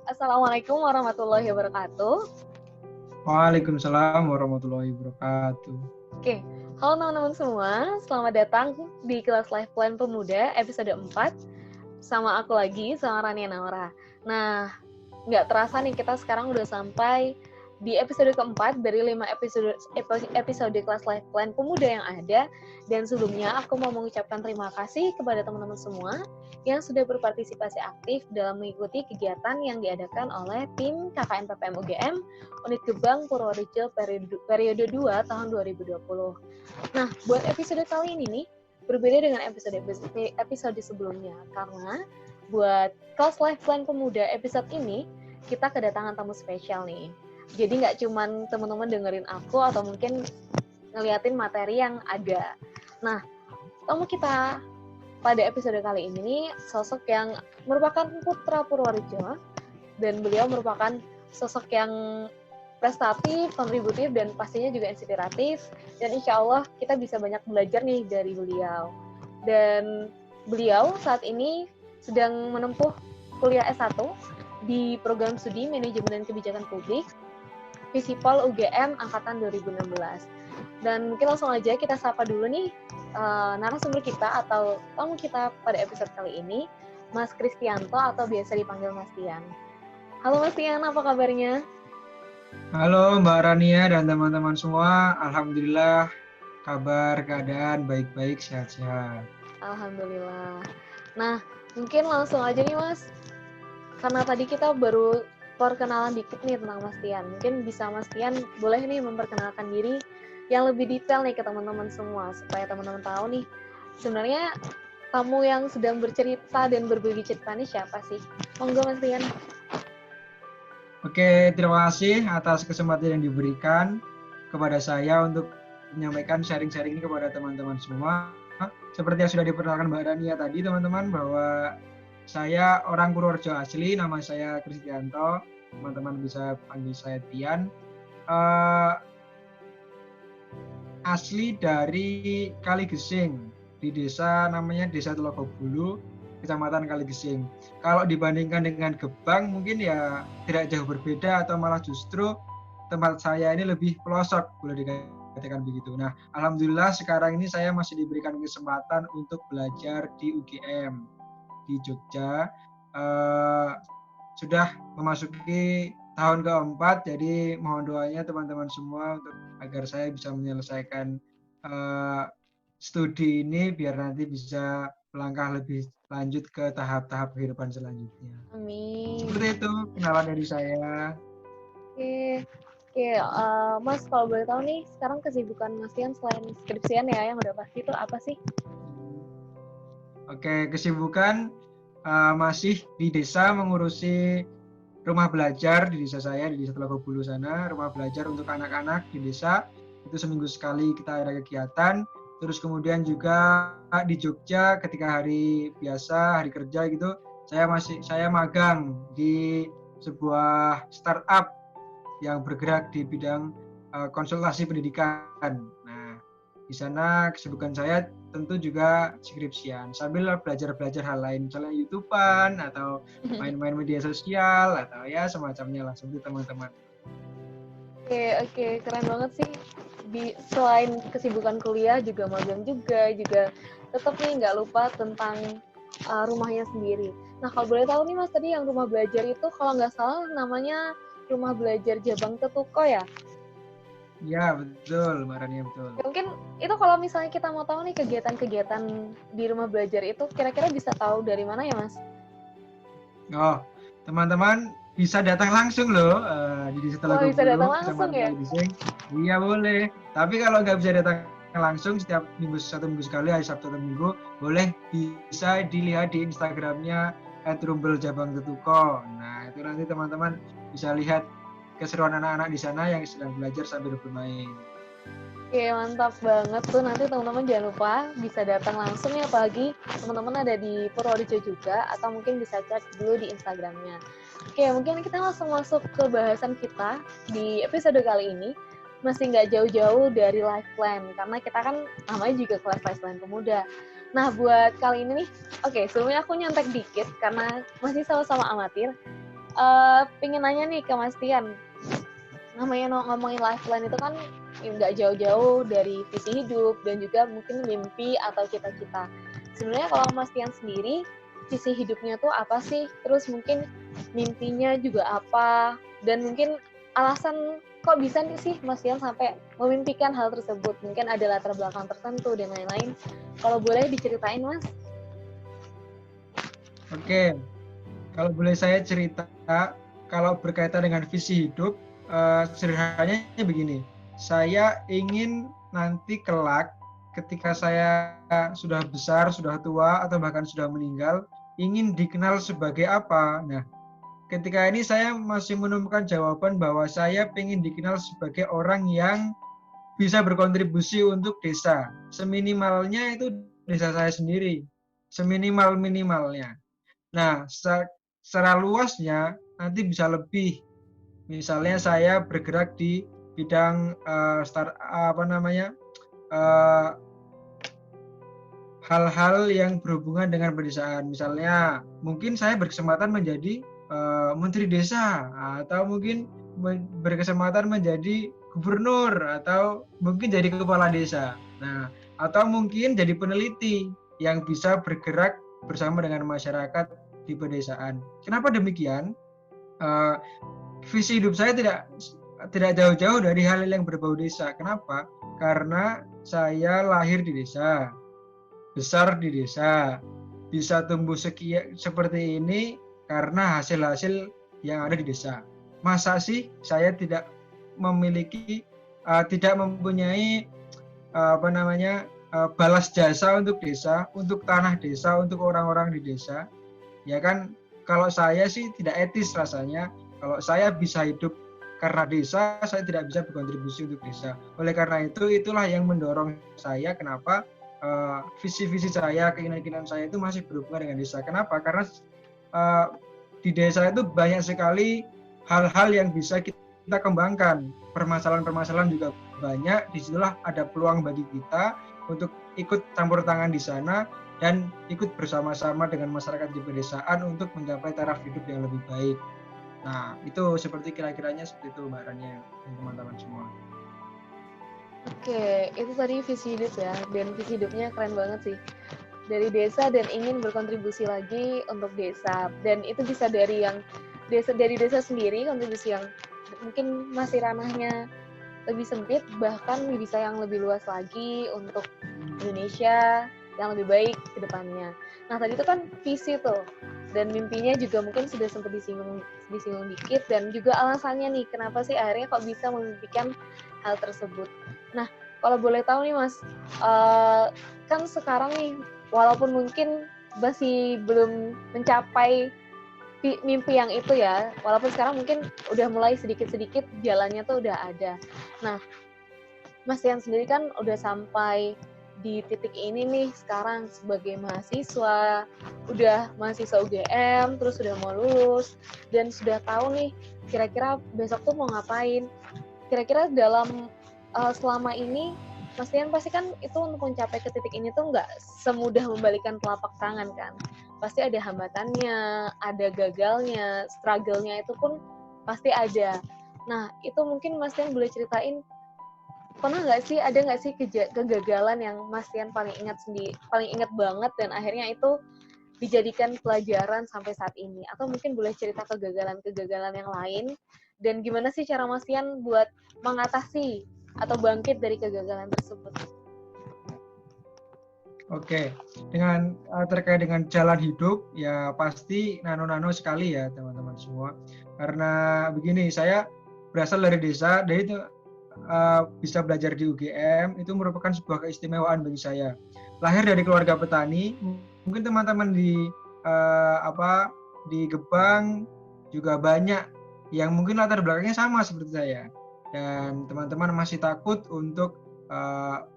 Assalamualaikum warahmatullahi wabarakatuh. Waalaikumsalam warahmatullahi wabarakatuh. Oke, halo teman-teman semua. Selamat datang di kelas Life Plan Pemuda episode 4. Sama aku lagi, sama Rania Naura. Nah, nggak terasa nih kita sekarang udah sampai di episode keempat dari 5 episode kelas Life Plan Pemuda yang ada. Dan sebelumnya aku mau mengucapkan terima kasih kepada teman-teman semua yang sudah berpartisipasi aktif dalam mengikuti kegiatan yang diadakan oleh tim KKN PPM UGM Unit Gebang Purworejo periode 2 tahun 2020. Nah, buat episode kali ini nih, berbeda dengan episode sebelumnya, karena buat kelas Life Plan Pemuda episode ini, kita kedatangan tamu spesial nih. Jadi nggak cuman teman-teman dengerin aku atau mungkin ngeliatin materi yang ada. Nah, tamu kita pada episode kali ini nih, sosok yang merupakan putra Purworejo, dan beliau merupakan sosok yang prestatif, kontributif, dan pastinya juga inspiratif. Dan insya Allah kita bisa banyak belajar nih dari beliau. Dan beliau saat ini sedang menempuh kuliah S1 di program studi Manajemen dan Kebijakan Publik, Visipol UGM Angkatan 2016. Dan mungkin langsung aja kita sapa dulu nih narasumber kita atau tamu kita pada episode kali ini, Mas Kristianto atau biasa dipanggil Mas Tian. Halo Mas Tian, apa kabarnya? Halo Mbak Rania dan teman-teman semua. Alhamdulillah kabar keadaan baik-baik, sehat-sehat. Alhamdulillah. Nah, mungkin langsung aja nih Mas, karena tadi kita baru perkenalan dikit nih tentang Mas Tian. Mungkin bisa Mas Tian boleh nih memperkenalkan diri yang lebih detail nih ke teman-teman semua, supaya teman-teman tahu nih sebenarnya tamu yang sedang bercerita dan berbagi cerita ini siapa sih? Monggo Mas Tian. Oke, terima kasih atas kesempatan yang diberikan kepada saya untuk menyampaikan sharing-sharing ini kepada teman-teman semua. Seperti yang sudah diperkenalkan Mbak Rania tadi, teman-teman, bahwa saya orang Purworejo asli, nama saya Kristianto. Teman-teman bisa panggil saya Tian. Asli dari Kaligesing, di desa namanya Desa Telogobulu, Kecamatan Kaligesing. Kalau dibandingkan dengan Gebang mungkin ya tidak jauh berbeda atau malah justru tempat saya ini lebih pelosok, boleh dikatakan begitu. Nah, alhamdulillah sekarang ini saya masih diberikan kesempatan untuk belajar di UGM di Jogja. Sudah memasuki tahun keempat, jadi mohon doanya teman-teman semua untuk agar saya bisa menyelesaikan studi ini biar nanti bisa melangkah lebih lanjut ke tahap-tahap kehidupan selanjutnya. Amin. Seperti itu kenalan dari saya. Oke, Mas kalau boleh tahu nih, sekarang kesibukan Mas Tian selain skripsian ya, yang udah pasti itu apa sih? Oke, kesibukan masih di desa mengurusi rumah belajar di desa saya, di Desa Telogobulu sana, rumah belajar untuk anak-anak di desa. Itu seminggu sekali kita ada kegiatan. Terus kemudian juga di Jogja ketika hari biasa, hari kerja gitu, saya magang di sebuah startup yang bergerak di bidang konsultasi pendidikan. Nah, di sana kesibukan saya tentu juga skripsian sambil belajar-belajar hal lain, misalnya YouTubean atau main-main media sosial atau ya semacamnya lah seperti teman-teman. Oke, keren banget sih. Selain kesibukan kuliah juga magang juga tetap nih nggak lupa tentang rumahnya sendiri. Nah kalau boleh tahu nih Mas, tadi yang rumah belajar itu kalau nggak salah namanya Rumah Belajar Jabang Tetuko ya? Ya betul, Mbak Rania, betul. Ya, mungkin itu kalau misalnya kita mau tahu nih kegiatan-kegiatan di rumah belajar itu kira-kira bisa tahu dari mana ya Mas? Oh, teman-teman bisa datang langsung loh di Desa Wah, bisa datang Telogobulu, langsung Kecamatan ya? Kaligesing. Iya boleh. Tapi kalau nggak bisa datang langsung setiap satu minggu sekali, hari Sabtu atau Minggu, boleh bisa dilihat di Instagramnya @rumbel_jabang_tetuko. Nah itu nanti teman-teman bisa lihat keseruan anak-anak di sana yang sedang belajar sambil bermain. Oke, mantap banget tuh. Nanti teman-teman jangan lupa bisa datang langsung ya, apalagi teman-teman ada di Purworejo juga, atau mungkin bisa cek dulu di Instagramnya. Oke, mungkin kita langsung masuk ke bahasan kita di episode kali ini. Masih nggak jauh-jauh dari life plan, karena kita kan namanya juga kelas life plan pemuda. Nah, buat kali ini nih, oke, sebelumnya aku nyontek dikit, karena masih sama-sama amatir. Pengen nanya nih ke Mas Tian, namanya ngomongin life plan itu kan nggak jauh-jauh dari visi hidup dan juga mungkin mimpi atau cita-cita. Sebenarnya kalau Mas Tian sendiri, visi hidupnya tuh apa sih? Terus mungkin mimpinya juga apa? Dan mungkin alasan kok bisa nih sih Mas Tian sampai memimpikan hal tersebut? Mungkin ada latar belakang tertentu dan lain-lain. Kalau boleh diceritain, Mas? Oke, kalau boleh saya cerita, kalau berkaitan dengan visi hidup, sederhananya begini. Saya ingin nanti kelak ketika saya sudah besar, sudah tua, atau bahkan sudah meninggal, ingin dikenal sebagai apa? Nah, ketika ini saya masih menemukan jawaban bahwa saya ingin dikenal sebagai orang yang bisa berkontribusi untuk desa. Seminimalnya itu desa saya sendiri. Seminimal-minimalnya. Nah, secara luasnya nanti bisa lebih. Misalnya saya bergerak di bidang hal-hal yang berhubungan dengan pedesaan. Misalnya, mungkin saya berkesempatan menjadi menteri desa, atau mungkin berkesempatan menjadi gubernur, atau mungkin jadi kepala desa. Nah, atau mungkin jadi peneliti yang bisa bergerak bersama dengan masyarakat di pedesaan. Kenapa demikian? Visi hidup saya tidak jauh-jauh dari hal yang berbau desa. Kenapa? Karena saya lahir di desa, besar di desa, bisa tumbuh seperti ini karena hasil-hasil yang ada di desa. Masa sih saya tidak mempunyai balas jasa untuk desa, untuk tanah desa, untuk orang-orang di desa? Ya kan, kalau saya sih tidak etis rasanya. Kalau saya bisa hidup karena desa, saya tidak bisa berkontribusi untuk desa. Oleh karena itu, itulah yang mendorong saya kenapa visi-visi saya, keinginan-keinginan saya itu masih berhubungan dengan desa. Kenapa? Karena di desa itu banyak sekali hal-hal yang bisa kita kembangkan. Permasalahan-permasalahan juga banyak. Disitulah ada peluang bagi kita untuk ikut campur tangan di sana dan ikut bersama-sama dengan masyarakat di pedesaan untuk mencapai taraf hidup yang lebih baik. Nah, itu seperti kira-kiranya seperti itu Mbak Rania dan teman-teman semua. Oke, itu tadi visi hidup ya, dan visi hidupnya keren banget sih. Dari desa dan ingin berkontribusi lagi untuk desa, dan itu bisa dari desa sendiri, kontribusi yang mungkin masih ranahnya lebih sempit, bahkan bisa yang lebih luas lagi untuk Indonesia yang lebih baik ke depannya. Nah, tadi itu kan visi tuh, dan mimpinya juga mungkin sudah sempat disinggung dikit, dan juga alasannya nih, kenapa sih akhirnya kok bisa memimpikan hal tersebut. Nah, kalau boleh tahu nih Mas, kan sekarang nih, walaupun mungkin masih belum mencapai mimpi yang itu ya, walaupun sekarang mungkin udah mulai sedikit-sedikit jalannya tuh udah ada. Nah, Mas Tian sendiri kan udah sampai di titik ini nih sekarang sebagai mahasiswa, udah mahasiswa UGM, terus udah mau lulus, dan sudah tahu nih kira-kira besok tuh mau ngapain. Kira-kira dalam selama ini, Mas Tian pasti kan itu untuk mencapai ke titik ini tuh nggak semudah membalikan telapak tangan kan. Pasti ada hambatannya, ada gagalnya, struggle-nya itu pun pasti ada. Nah, itu mungkin Mas Tian boleh ceritain, ada nggak sih kegagalan yang Mas Tian paling ingat banget dan akhirnya itu dijadikan pelajaran sampai saat ini? Atau mungkin boleh cerita kegagalan-kegagalan yang lain, dan gimana sih cara Mas Tian buat mengatasi atau bangkit dari kegagalan tersebut? Oke, dengan terkait dengan jalan hidup, ya pasti nano-nano sekali ya teman-teman semua. Karena begini, saya berasal dari desa, dari itu bisa belajar di UGM itu merupakan sebuah keistimewaan bagi saya. Lahir dari keluarga petani, mungkin teman-teman di Gebang juga banyak yang mungkin latar belakangnya sama seperti saya. Dan teman-teman masih takut untuk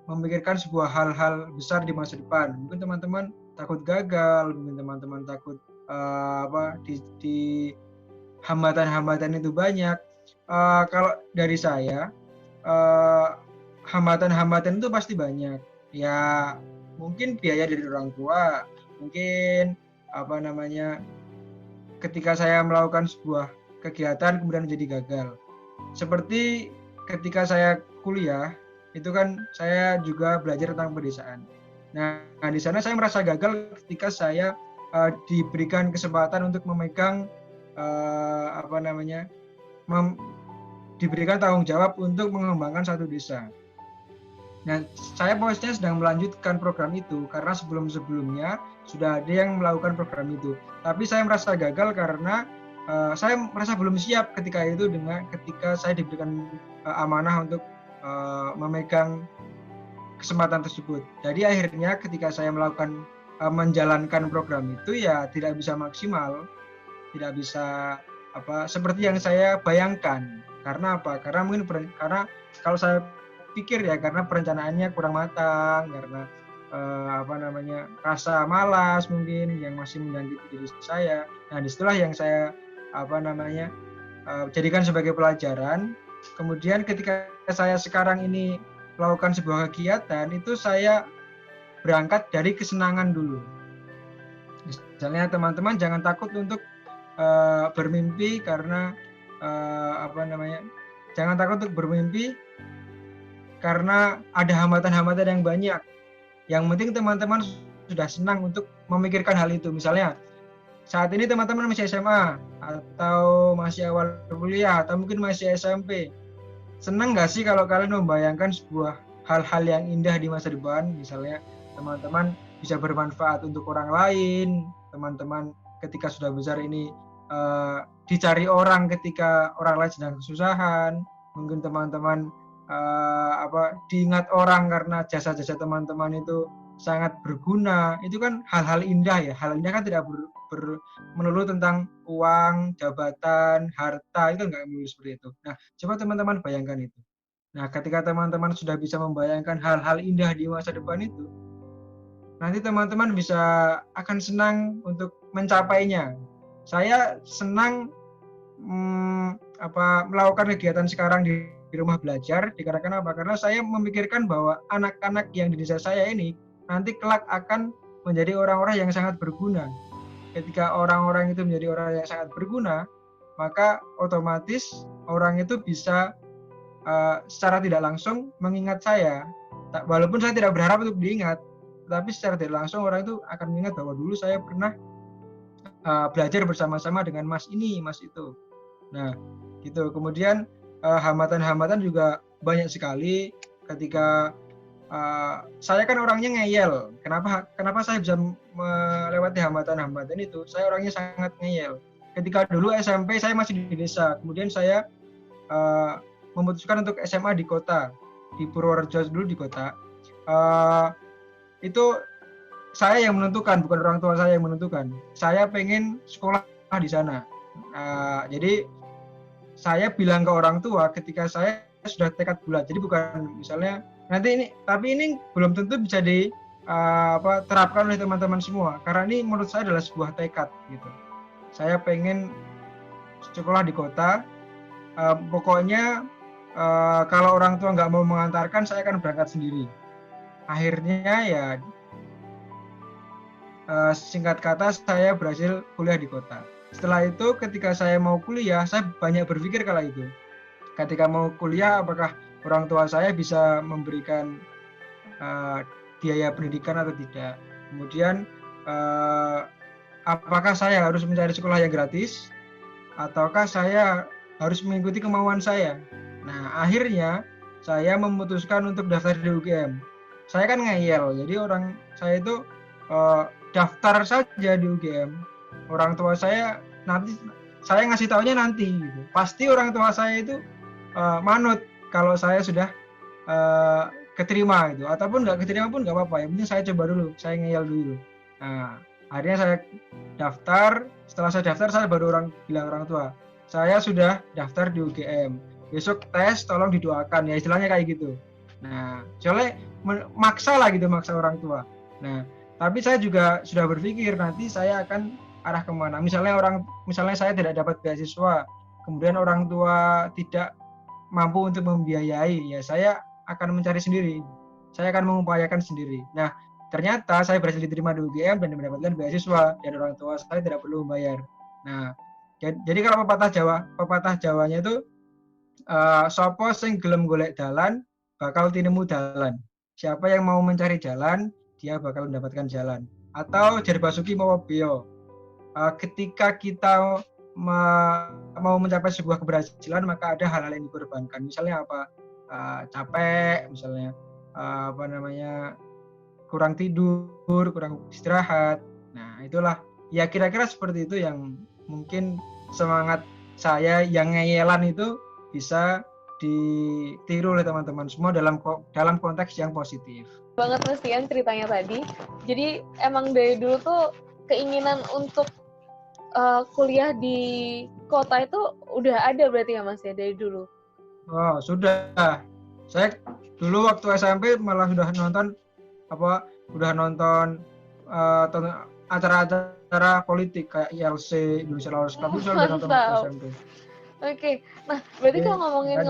memikirkan sebuah hal-hal besar di masa depan. Mungkin teman-teman takut gagal, mungkin teman-teman takut di hambatan-hambatan itu banyak. Kalau dari saya, hambatan-hambatan itu pasti banyak. Ya, mungkin biaya dari orang tua, mungkin ketika saya melakukan sebuah kegiatan kemudian menjadi gagal. Seperti ketika saya kuliah, itu kan saya juga belajar tentang pedesaan. Nah, di sana saya merasa gagal ketika saya diberikan kesempatan untuk memegang diberikan tanggung jawab untuk mengembangkan satu desa. Nah, saya posisinya sedang melanjutkan program itu karena sebelum-sebelumnya sudah ada yang melakukan program itu. Tapi saya merasa gagal karena saya merasa belum siap ketika saya diberikan amanah untuk memegang kesempatan tersebut. Jadi akhirnya ketika saya menjalankan program itu ya tidak bisa maksimal, tidak bisa seperti yang saya bayangkan. Karena apa? Karena kalau saya pikir ya karena perencanaannya kurang matang, karena rasa malas mungkin yang masih menjangkiti diri saya. Nah, disitulah yang saya jadikan sebagai pelajaran. Kemudian ketika saya sekarang ini melakukan sebuah kegiatan, itu saya berangkat dari kesenangan dulu. Misalnya teman-teman jangan takut untuk bermimpi karena jangan takut untuk bermimpi karena ada hambatan-hambatan yang banyak. Yang penting teman-teman sudah senang untuk memikirkan hal itu. Misalnya saat ini teman-teman masih SMA atau masih awal kuliah atau mungkin masih SMP. Senang nggak sih kalau kalian membayangkan sebuah hal-hal yang indah di masa depan? Misalnya teman-teman bisa bermanfaat untuk orang lain, teman-teman ketika sudah besar ini dicari orang ketika orang lain sedang kesusahan, mungkin teman-teman diingat orang karena jasa-jasa teman-teman itu sangat berguna. Itu kan hal-hal indah ya. Hal indah kan tidak melulu tentang uang, jabatan, harta, itu enggak melulu seperti itu. Nah, coba teman-teman bayangkan itu. Nah, ketika teman-teman sudah bisa membayangkan hal-hal indah di masa depan itu, nanti teman-teman akan senang untuk mencapainya. Saya senang melakukan kegiatan sekarang di rumah belajar dikarenakan apa? Karena saya memikirkan bahwa anak-anak yang di desa saya ini nanti kelak akan menjadi orang-orang yang sangat berguna. Ketika orang-orang itu menjadi orang yang sangat berguna, maka otomatis orang itu bisa secara tidak langsung mengingat saya. Walaupun saya tidak berharap untuk diingat, tapi secara tidak langsung orang itu akan mengingat bahwa dulu saya pernah belajar bersama-sama dengan mas ini, mas itu. Nah, gitu. Kemudian hambatan-hambatan juga banyak sekali ketika saya kan orangnya ngeyel. Kenapa saya bisa melewati hambatan-hambatan itu? Saya orangnya sangat ngeyel. Ketika dulu SMP saya masih di desa, kemudian saya memutuskan untuk SMA di kota, di Purworejo dulu di kota. Itu saya yang menentukan, bukan orang tua saya yang menentukan. Saya pengen sekolah di sana. Jadi saya bilang ke orang tua ketika saya sudah tekad bulat. Jadi bukan misalnya tapi ini belum tentu bisa diterapkan oleh teman-teman semua. Karena ini menurut saya adalah sebuah tekad gitu. Saya pengen sekolah di kota. Pokoknya kalau orang tua nggak mau mengantarkan, saya akan berangkat sendiri. Akhirnya ya singkat kata saya berhasil kuliah di kota. Setelah itu ketika saya mau kuliah, saya banyak berpikir kala itu. Ketika mau kuliah, apakah orang tua saya bisa memberikan biaya pendidikan atau tidak. Kemudian apakah saya harus mencari sekolah yang gratis ataukah saya harus mengikuti kemauan saya. Nah, akhirnya saya memutuskan untuk daftar di UGM. Saya kan ngeyel, jadi orang saya itu daftar saja di UGM. Orang tua saya nanti, saya ngasih taunya nanti gitu. Pasti orang tua saya itu manut kalau saya sudah keterima gitu, ataupun nggak keterima pun nggak apa-apa, yang penting saya coba dulu, saya ngeyel dulu. Nah, akhirnya saya daftar. Setelah saya daftar, saya baru bilang orang tua, saya sudah daftar di UGM, besok tes tolong didoakan, ya istilahnya kayak gitu. Nah, soalnya maksa orang tua. Nah, tapi saya juga sudah berpikir nanti saya akan arah kemana. Misalnya saya tidak dapat beasiswa, kemudian orang tua tidak mampu untuk membiayai, ya saya akan mencari sendiri. Saya akan mengupayakan sendiri. Nah, ternyata saya berhasil diterima di UGM dan mendapatkan beasiswa dan orang tua saya tidak perlu membayar. Nah, jadi kalau pepatah Jawanya itu sapa sing gelem golek dalan bakal tinemu dalan. Siapa yang mau mencari jalan, dia bakal mendapatkan jalan. Atau jar Basuki mawa beyo. Ketika kita mau mencapai sebuah keberhasilan, maka ada hal-hal yang dikorbankan. Misalnya apa? Capek, misalnya kurang tidur, kurang istirahat. Nah, itulah ya kira-kira seperti itu yang mungkin semangat saya yang ngeyelan itu bisa ditiru oleh teman-teman semua dalam konteks yang positif. Banget Mas Tian ceritanya tadi. Jadi emang dari dulu tuh keinginan untuk kuliah di kota itu udah ada berarti ya Mas ya dari dulu? Oh, sudah. Saya dulu waktu SMP malah sudah nonton acara-acara politik kayak ILC, Indonesia Lawless Club, itu sudah nonton waktu SMP. Oke, nah berarti kalau dari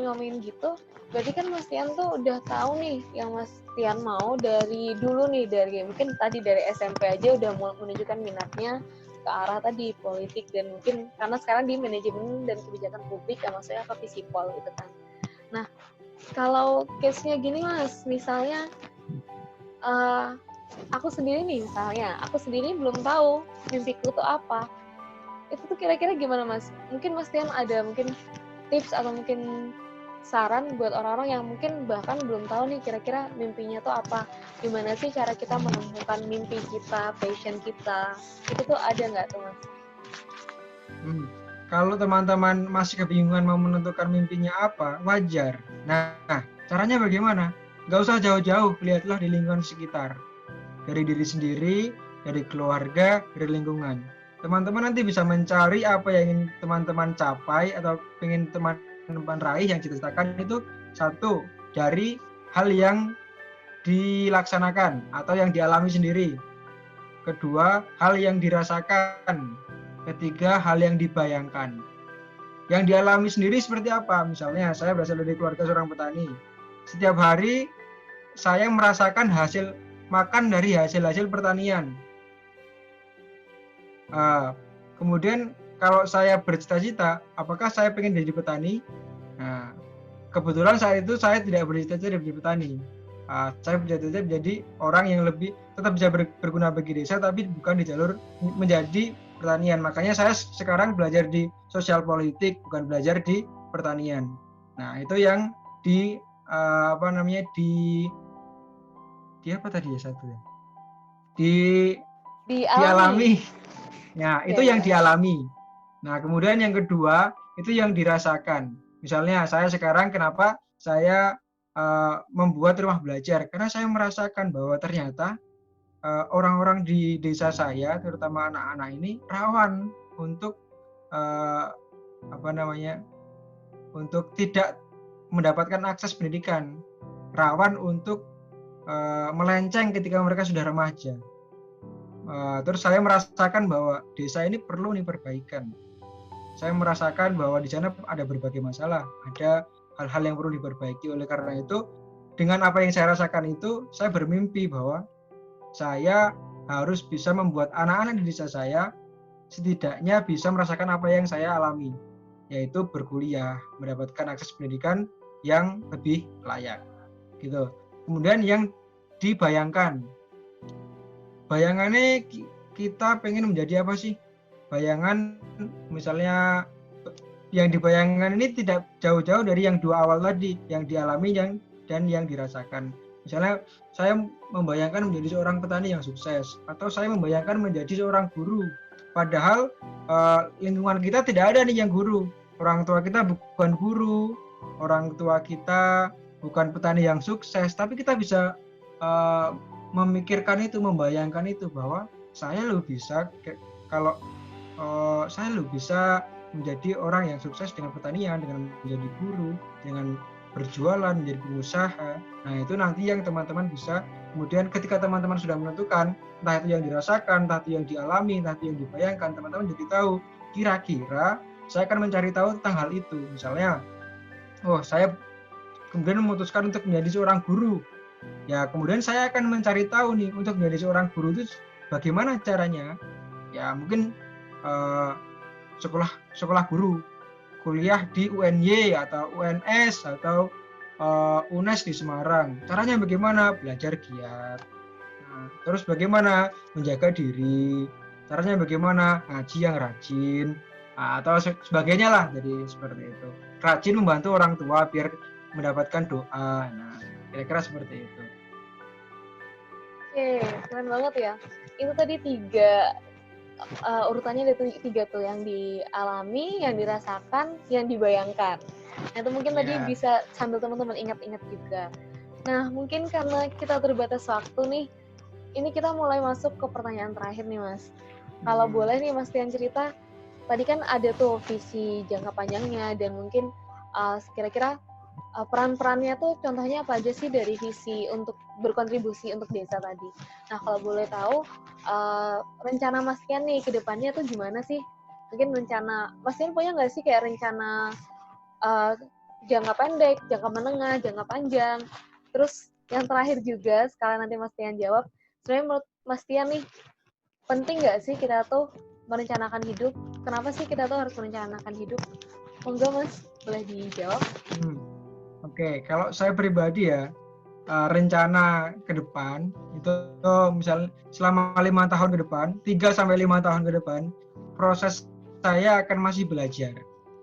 ngomongin gitu, berarti kan Mas Tian tuh udah tahu nih yang Mas Tian mau dari dulu nih, dari mungkin tadi dari SMP aja udah menunjukkan minatnya ke arah tadi politik, dan mungkin karena sekarang di manajemen dan kebijakan publik ya maksudnya ke Visipol gitu kan. Nah kalau case-nya gini Mas, misalnya aku sendiri belum tahu mimpiku tuh apa. Itu tuh kira-kira gimana Mas? Mungkin Mas Tian ada mungkin tips atau mungkin saran buat orang-orang yang mungkin bahkan belum tahu nih kira-kira mimpinya tuh apa. Gimana sih cara kita menemukan mimpi kita, passion kita? Itu tuh ada nggak tuh Mas? Kalau teman-teman masih kebingungan mau menentukan mimpinya apa, wajar. Nah, caranya bagaimana? Nggak usah jauh-jauh, lihatlah di lingkungan sekitar. Dari diri sendiri, dari keluarga, dari lingkungan. Teman-teman nanti bisa mencari apa yang ingin teman-teman capai atau ingin teman-teman raih yang cita-citakan itu satu, dari hal yang dilaksanakan atau yang dialami sendiri. Kedua, hal yang dirasakan. Ketiga, hal yang dibayangkan. Yang dialami sendiri seperti apa? Misalnya, saya berasal dari keluarga seorang petani. Setiap hari, saya merasakan hasil makan dari hasil-hasil pertanian. Kemudian kalau saya bercita-cita, apakah saya ingin jadi petani? Nah, kebetulan saat itu saya tidak bercita-cita jadi petani. Saya bercita-cita menjadi orang yang tetap bisa berguna bagi desa, tapi bukan di jalur menjadi pertanian. Makanya saya sekarang belajar di sosial politik, bukan belajar di pertanian. Nah, itu yang dialami. Nah, itu yang dialami. Nah, kemudian yang kedua, itu yang dirasakan. Misalnya, saya sekarang kenapa saya membuat rumah belajar? Karena saya merasakan bahwa ternyata orang-orang di desa saya, terutama anak-anak ini, rawan untuk untuk tidak mendapatkan akses pendidikan. Rawan untuk melenceng ketika mereka sudah remaja. Terus saya merasakan bahwa desa ini perlu perbaikan. Saya merasakan bahwa di sana ada berbagai masalah, ada hal-hal yang perlu diperbaiki. Oleh karena itu, dengan apa yang saya rasakan itu, saya bermimpi bahwa saya harus bisa membuat anak-anak di desa saya setidaknya bisa merasakan apa yang saya alami, yaitu berkuliah, mendapatkan akses pendidikan yang lebih layak. Gitu. Kemudian yang dibayangkan. Bayangannya kita pengen menjadi apa sih? Bayangan misalnya yang dibayangkan ini tidak jauh-jauh dari yang dua awal tadi, yang dialami dan yang dirasakan. Misalnya saya membayangkan menjadi seorang petani yang sukses, atau saya membayangkan menjadi seorang guru. Padahal lingkungan kita tidak ada nih yang guru. Orang tua kita bukan guru, orang tua kita bukan petani yang sukses, tapi kita bisa memikirkan itu, membayangkan itu bahwa saya lebih bisa saya lebih bisa menjadi orang yang sukses dengan pertanian, dengan menjadi guru, dengan berjualan, menjadi pengusaha. Nah, itu nanti yang teman-teman bisa, kemudian ketika teman-teman sudah menentukan, entah itu yang dirasakan, entah itu yang dialami, entah itu yang dibayangkan, teman-teman jadi tahu, kira-kira saya akan mencari tahu tentang hal itu. Misalnya, saya kemudian memutuskan untuk menjadi seorang guru. Ya, kemudian saya akan mencari tahu nih, untuk menjadi seorang guru itu bagaimana caranya. Ya mungkin sekolah sekolah guru, kuliah di UNY atau UNS atau UNES di Semarang. Caranya bagaimana? Belajar giat. Nah, terus bagaimana menjaga diri? Caranya bagaimana? Ngaji yang rajin, atau sebagainya lah. Jadi seperti itu. Rajin membantu orang tua biar mendapatkan doa. Nah, kira-kira seperti itu. Oke, keren banget ya. Itu tadi urutannya ada tiga tuh, yang dialami, yang dirasakan, yang dibayangkan. Nah, itu mungkin tadi bisa sambil teman-teman ingat-ingat juga. Nah, mungkin karena kita terbatas waktu nih, ini kita mulai masuk ke pertanyaan terakhir nih, Mas. Kalau boleh nih, Mas Tian cerita, tadi kan ada tuh visi jangka panjangnya, dan mungkin kira-kira peran-perannya tuh contohnya apa aja sih dari visi untuk berkontribusi untuk desa tadi. Nah, kalau boleh tahu, rencana Mas Tian nih ke depannya tuh gimana sih? Mungkin rencana, Mas Tian punya nggak sih kayak rencana jangka pendek, jangka menengah, jangka panjang? Terus yang terakhir juga, sekalian nanti Mas Tian jawab, sebenarnya menurut Mas Tian nih, penting nggak sih kita tuh merencanakan hidup? Kenapa sih kita tuh harus merencanakan hidup? Monggo Mas, boleh dijawab. Oke, kalau saya pribadi ya, rencana ke depan itu misalnya selama 5 tahun ke depan, 3-5 tahun ke depan, proses saya akan masih belajar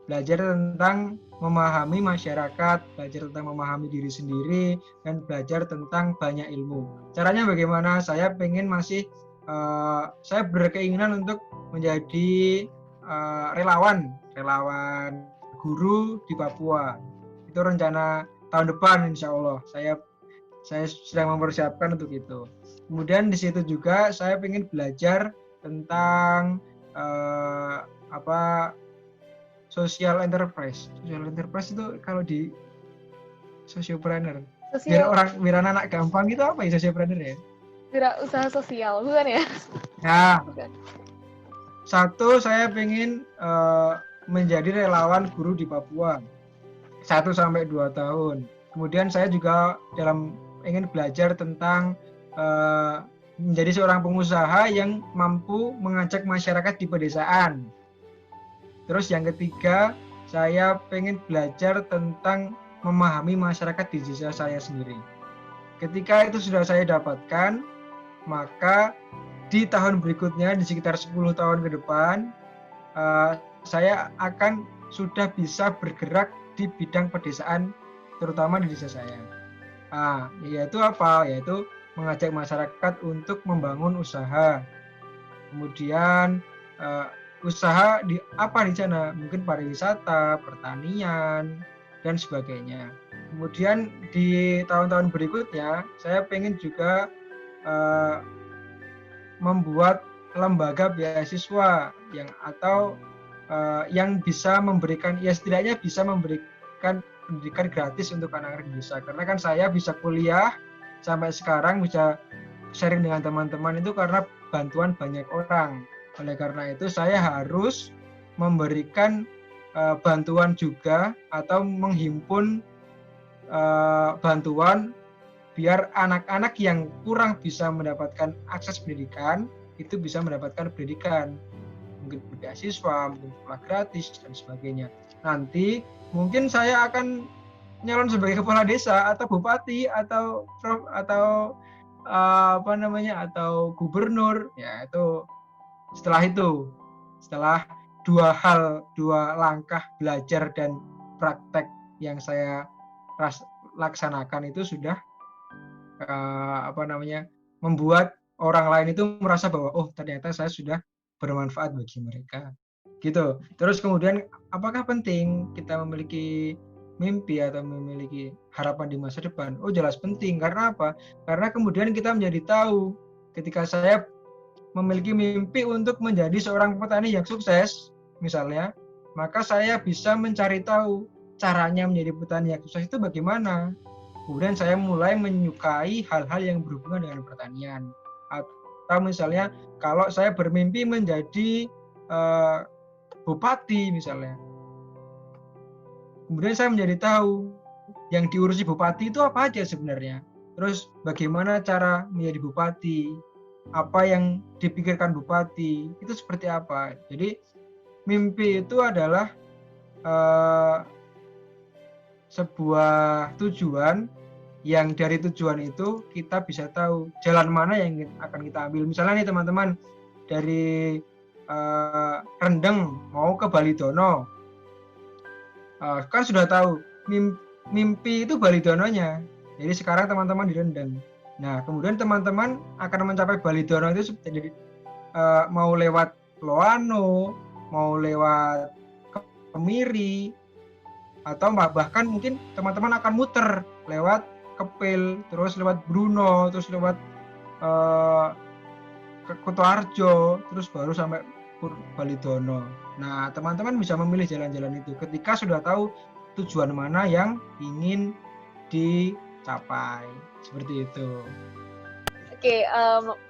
tentang memahami masyarakat, belajar tentang memahami diri sendiri, dan belajar tentang banyak ilmu. Caranya bagaimana? Saya saya berkeinginan untuk menjadi relawan guru di Papua. Itu rencana tahun depan, insya Allah. Saya sedang mempersiapkan untuk itu. Kemudian di situ juga saya ingin belajar tentang social enterprise. Social enterprise itu kalau di sociopreneur. Biar anak gampang itu apa ya sociopreneur ya? Usaha sosial, bukan ya? Nah, satu, saya ingin menjadi relawan guru di Papua 1-2 tahun. Kemudian saya juga ingin belajar tentang menjadi seorang pengusaha yang mampu mengajak masyarakat di pedesaan. Terus yang ketiga, saya pengen belajar tentang memahami masyarakat di desa saya sendiri. Ketika itu sudah saya dapatkan, maka di tahun berikutnya, di sekitar 10 tahun ke depan, saya akan sudah bisa bergerak di bidang pedesaan, terutama di desa saya. Yaitu apa? Yaitu mengajak masyarakat untuk membangun usaha. Kemudian usaha di sana? Mungkin pariwisata, pertanian, dan sebagainya. Kemudian di tahun-tahun berikutnya, saya pengen juga membuat lembaga beasiswa yang bisa memberikan, ya setidaknya bisa memberikan pendidikan gratis untuk anak-anak desa. Karena kan saya bisa kuliah sampai sekarang, bisa sharing dengan teman-teman itu karena bantuan banyak orang. Oleh karena itu saya harus memberikan bantuan juga, atau menghimpun bantuan biar anak-anak yang kurang bisa mendapatkan akses pendidikan itu bisa mendapatkan pendidikan, mungkin beasiswa, mungkin sekolah gratis, dan sebagainya. Nanti mungkin saya akan nyalon sebagai kepala desa atau bupati atau atau gubernur, ya itu setelah dua langkah belajar dan praktek yang saya laksanakan itu sudah membuat orang lain itu merasa bahwa ternyata saya sudah bermanfaat bagi mereka, gitu. Terus kemudian, apakah penting kita memiliki mimpi atau memiliki harapan di masa depan? Jelas penting. Karena apa? Karena kemudian kita menjadi tahu, ketika saya memiliki mimpi untuk menjadi seorang petani yang sukses misalnya, maka saya bisa mencari tahu caranya menjadi petani yang sukses itu bagaimana. Kemudian saya mulai menyukai hal-hal yang berhubungan dengan pertanian. Atau misalnya kalau saya bermimpi menjadi bupati misalnya, kemudian saya menjadi tahu yang diurusi bupati itu apa aja sebenarnya. Terus bagaimana cara menjadi bupati, apa yang dipikirkan bupati itu seperti apa. Jadi mimpi itu adalah sebuah tujuan yang dari tujuan itu kita bisa tahu jalan mana yang akan kita ambil. Misalnya nih teman-teman, dari Rendeng mau ke Balidono, kan sudah tahu mimpi itu Balidononya. Jadi sekarang teman-teman di Rendeng. Nah, kemudian teman-teman akan mencapai Balidono itu jadi mau lewat Loano, mau lewat Kemiri, atau bahkan mungkin teman-teman akan muter lewat Kepil, terus lewat Bruno, terus lewat ke Kutoarjo, terus baru sampai Balidono. Nah, teman-teman bisa memilih jalan-jalan itu ketika sudah tahu tujuan mana yang ingin dicapai. Seperti itu. Oke,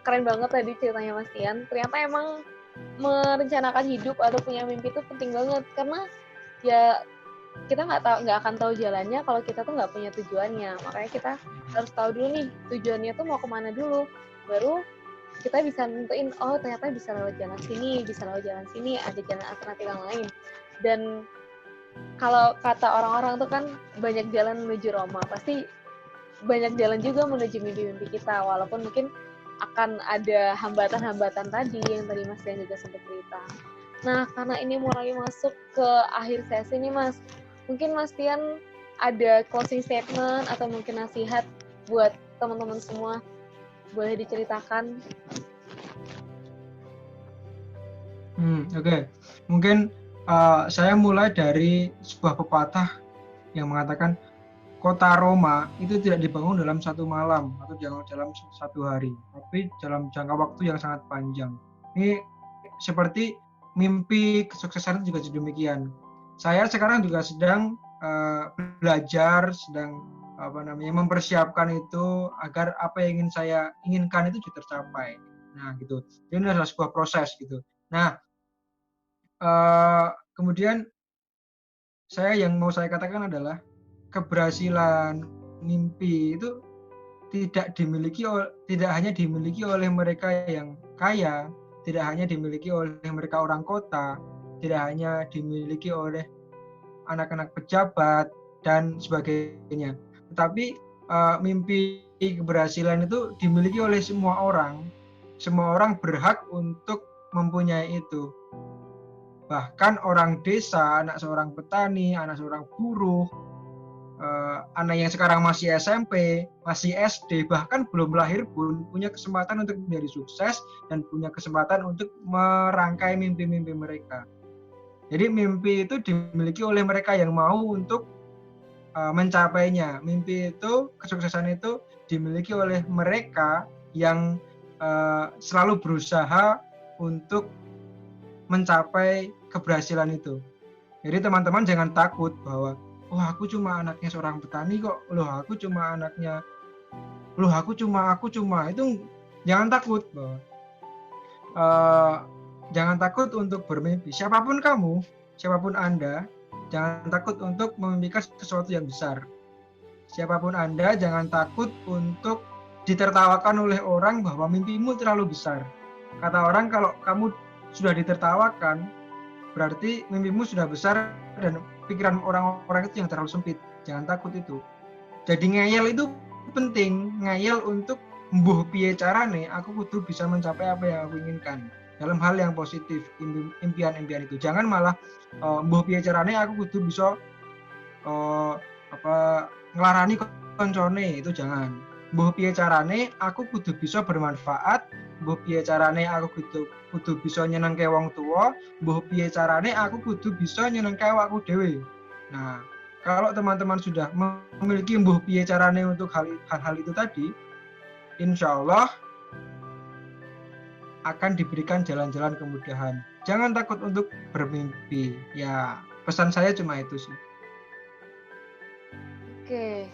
keren banget tadi ceritanya Mas Tian. Ternyata emang merencanakan hidup atau punya mimpi itu penting banget, karena ya kita nggak akan tahu jalannya kalau kita tuh nggak punya tujuannya. Makanya kita harus tahu dulu nih tujuannya tuh mau kemana dulu, baru kita bisa nentuin, oh ternyata bisa lewat jalan sini, ada jalan alternatif yang lain. Dan kalau kata orang-orang tuh kan banyak jalan menuju Roma, pasti banyak jalan juga menuju mimpi-mimpi kita, walaupun mungkin akan ada hambatan-hambatan tadi yang tadi Mas Tian juga sempat cerita. Nah, karena ini mulai masuk ke akhir sesi nih Mas, mungkin Mas Tian ada closing statement atau mungkin nasihat buat teman-teman semua, boleh diceritakan? Oke. Mungkin saya mulai dari sebuah pepatah yang mengatakan kota Roma itu tidak dibangun dalam satu malam atau dalam satu hari, tapi dalam jangka waktu yang sangat panjang. Ini seperti mimpi kesuksesan juga demikian. Saya sekarang juga sedang belajar, sedang mempersiapkan itu agar apa yang ingin saya inginkan itu juga tercapai. Nah, gitu. Ini adalah sebuah proses gitu. Nah, kemudian yang mau saya katakan adalah keberhasilan mimpi itu tidak hanya dimiliki oleh mereka yang kaya, tidak hanya dimiliki oleh mereka orang kota, tidak hanya dimiliki oleh anak-anak pejabat dan sebagainya. Tetapi mimpi keberhasilan itu dimiliki oleh semua orang. Semua orang berhak untuk mempunyai itu. Bahkan orang desa, anak seorang petani, anak seorang buruh, anak yang sekarang masih SMP, masih SD, bahkan belum lahir pun punya kesempatan untuk menjadi sukses dan punya kesempatan untuk merangkai mimpi-mimpi mereka. Jadi mimpi itu dimiliki oleh mereka yang mau untuk mencapainya. Mimpi itu, kesuksesan itu dimiliki oleh mereka yang selalu berusaha untuk mencapai keberhasilan itu. Jadi teman-teman jangan takut bahwa aku cuma anaknya seorang petani kok. Aku cuma itu, jangan takut bahwa jangan takut untuk bermimpi. Siapapun kamu, siapapun Anda, jangan takut untuk memimpikan sesuatu yang besar. Siapapun Anda, jangan takut untuk ditertawakan oleh orang bahwa mimpimu terlalu besar. Kata orang, kalau kamu sudah ditertawakan, berarti mimpimu sudah besar dan pikiran orang-orang itu yang terlalu sempit. Jangan takut itu. Jadi ngeyel itu penting. Ngeyel untuk mbuh piye carane aku kudu bisa mencapai apa yang aku inginkan. Dalam hal yang positif, impian-impian itu. Jangan malah mbuh piye carane aku kudu bisa ngelarani koncone, itu jangan. Mbuh piye carane aku kudu bisa bermanfaat, mbuh piye carane aku kudu bisa nyenengke wong tua, mbuh piye carane aku kudu bisa nyenengke awakku dhewe. Nah, kalau teman-teman sudah memiliki mbuh piye carane untuk hal-hal itu tadi, insya Allah akan diberikan jalan-jalan kemudahan. Jangan takut untuk bermimpi. Ya, pesan saya cuma itu sih. Oke.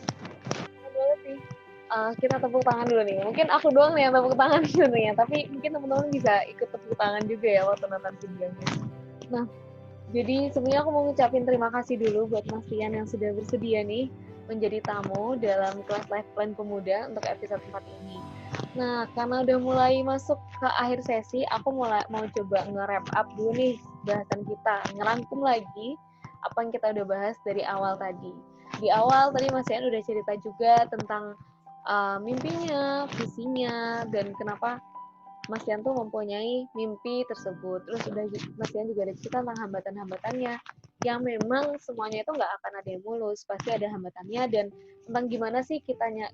Kita tepuk tangan dulu nih. Mungkin aku doang nih yang tepuk tangan sebenarnya, tapi mungkin teman-teman bisa ikut tepuk tangan juga ya waktu nonton videonya. Nah, jadi sebenarnya aku mau ngucapin terima kasih dulu buat Mas Tian yang sudah bersedia nih menjadi tamu dalam kelas Life Plan Pemuda untuk episode 4 ini. Nah, karena udah mulai masuk ke akhir sesi, aku mau coba nge-wrap up dulu nih bahasan kita, ngerangkum lagi apa yang kita udah bahas dari awal tadi. Di awal tadi Mas Ian udah cerita juga tentang mimpinya, visinya, dan kenapa Mas Ian tuh mempunyai mimpi tersebut. Terus udah Mas Ian juga ada cerita tentang hambatan-hambatannya, yang memang semuanya itu nggak akan ada yang mulus, pasti ada hambatannya, dan tentang gimana sih kitanya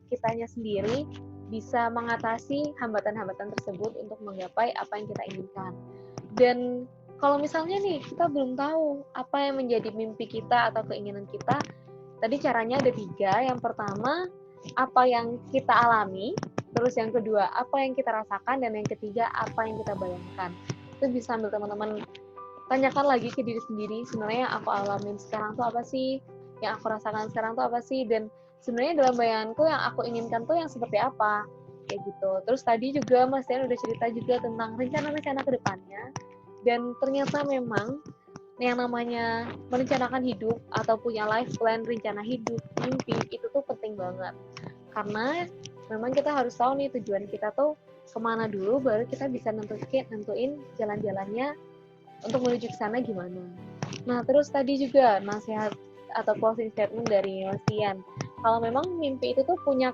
sendiri bisa mengatasi hambatan-hambatan tersebut untuk menggapai apa yang kita inginkan. Dan kalau misalnya nih kita belum tahu apa yang menjadi mimpi kita atau keinginan kita, tadi caranya ada 3. Yang pertama, apa yang kita alami. Terus yang kedua, apa yang kita rasakan. Dan yang ketiga, apa yang kita bayangkan. Itu bisa sambil teman-teman tanyakan lagi ke diri sendiri, sebenarnya yang aku alamin sekarang tuh apa sih? Yang aku rasakan sekarang tuh apa sih? Dan sebenarnya dalam bayanganku yang aku inginkan tuh yang seperti apa? Kayak gitu. Terus tadi juga Mas Tian udah cerita juga tentang rencana-rencana ke depannya. Dan ternyata memang yang namanya merencanakan hidup atau punya life plan, rencana hidup, mimpi, itu tuh penting banget. Karena memang kita harus tahu nih tujuan kita tuh kemana dulu, baru kita bisa nentuin jalan-jalannya untuk menuju ke sana gimana. Nah, terus tadi juga nasihat atau closing statement dari Mas Tian. Kalau memang mimpi itu tuh punya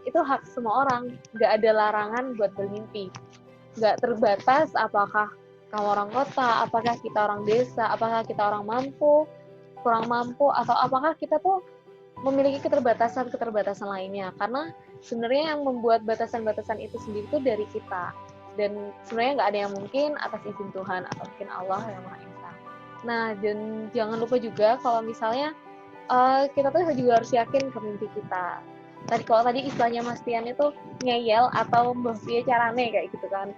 itu hak semua orang, nggak ada larangan buat bermimpi. Nggak terbatas apakah kamu orang kota, apakah kita orang desa, apakah kita orang mampu, kurang mampu, atau apakah kita tuh memiliki keterbatasan lainnya. Karena sebenarnya yang membuat batasan-batasan itu sendiri itu dari kita. Dan sebenarnya nggak ada yang mungkin atas izin Tuhan atau mungkin Allah yang Maha Esa. Nah, dan jangan lupa juga kalau misalnya kita tuh juga harus yakin ke mimpi kita. Kalau tadi istilahnya Mas Tian itu ngeyel atau mbah piye carane kayak gitu kan.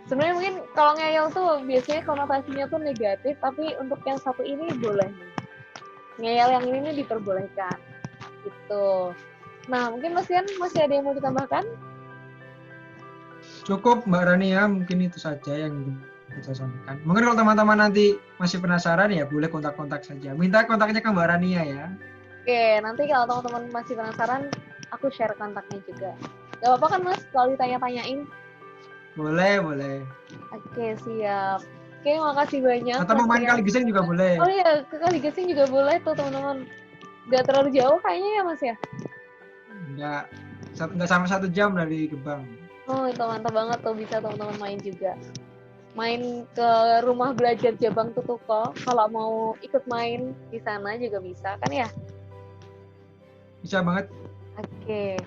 Sebenarnya mungkin kalau ngeyel tuh biasanya konotasinya tuh negatif, tapi untuk yang satu ini boleh. Ngeyel yang ini diperbolehkan. Gitu. Nah, mungkin Mas Tian masih ada yang mau ditambahkan? Cukup Mbak Rania, mungkin itu saja yang bisa sampaikan. Mungkin kalau teman-teman nanti masih penasaran ya boleh kontak-kontak saja. Minta kontaknya ke Mbak Rania ya. Oke, nanti kalau teman-teman masih penasaran, aku share kontaknya juga. Gak apa-apa kan Mas, kalau ditanya-tanyain? Boleh, boleh. Oke, siap. Oke, makasih banyak. Atau mau main kali geseng juga boleh. Oh iya, ke kali geseng juga boleh tuh teman-teman. Gak terlalu jauh kayaknya ya Mas ya? Enggak sampai 1 jam dari Gebang. Oh, itu mantap banget tuh, bisa teman-teman main juga. Main ke rumah belajar Jabang Tutuko, kalau mau ikut main di sana juga bisa kan ya? Bisa banget. Oke.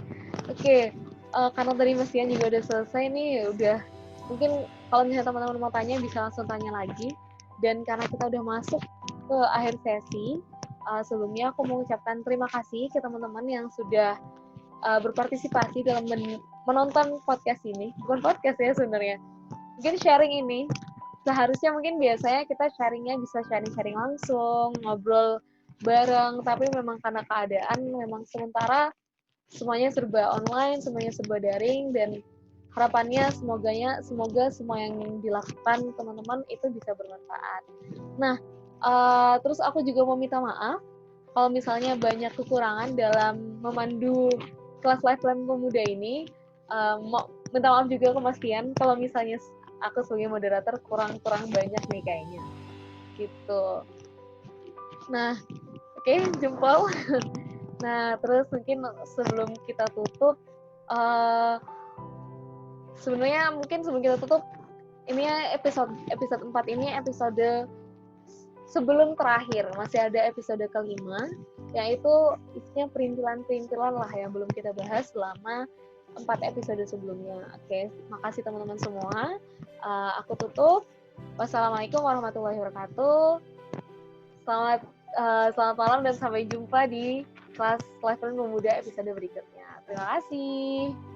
Karena tadi Mas Ian juga udah selesai nih, udah mungkin kalau misalnya teman-teman mau tanya bisa langsung tanya lagi. Dan karena kita udah masuk ke akhir sesi, sebelumnya aku mau mengucapkan terima kasih ke teman-teman yang sudah berpartisipasi dalam menonton podcast ini. Bukan podcast ya sebenarnya. Mungkin sharing ini seharusnya mungkin biasanya kita sharingnya bisa sharing langsung, ngobrol bareng, tapi memang karena keadaan memang sementara semuanya serba online, semuanya serba daring, dan harapannya semoga semua yang dilakukan teman-teman itu bisa bermanfaat. Nah, terus aku juga mau minta maaf kalau misalnya banyak kekurangan dalam memandu kelas live plan pemuda ini. Minta maaf juga ke Mas Tian kalau misalnya aku sebagai moderator kurang banyak nih kayaknya. Gitu. Nah, oke, jempol. Nah, terus mungkin sebelum kita tutup, sebenarnya mungkin sebelum kita tutup, ini episode 4 ini episode sebelum terakhir, masih ada episode kelima, yaitu isinya perintilan-perintilan lah yang belum kita bahas selama 4 episode sebelumnya. Oke, makasih teman-teman semua. Aku tutup. Wassalamualaikum warahmatullahi wabarakatuh. Selamat malam dan sampai jumpa di kelas Live Plan Pemuda episode berikutnya. Terima kasih.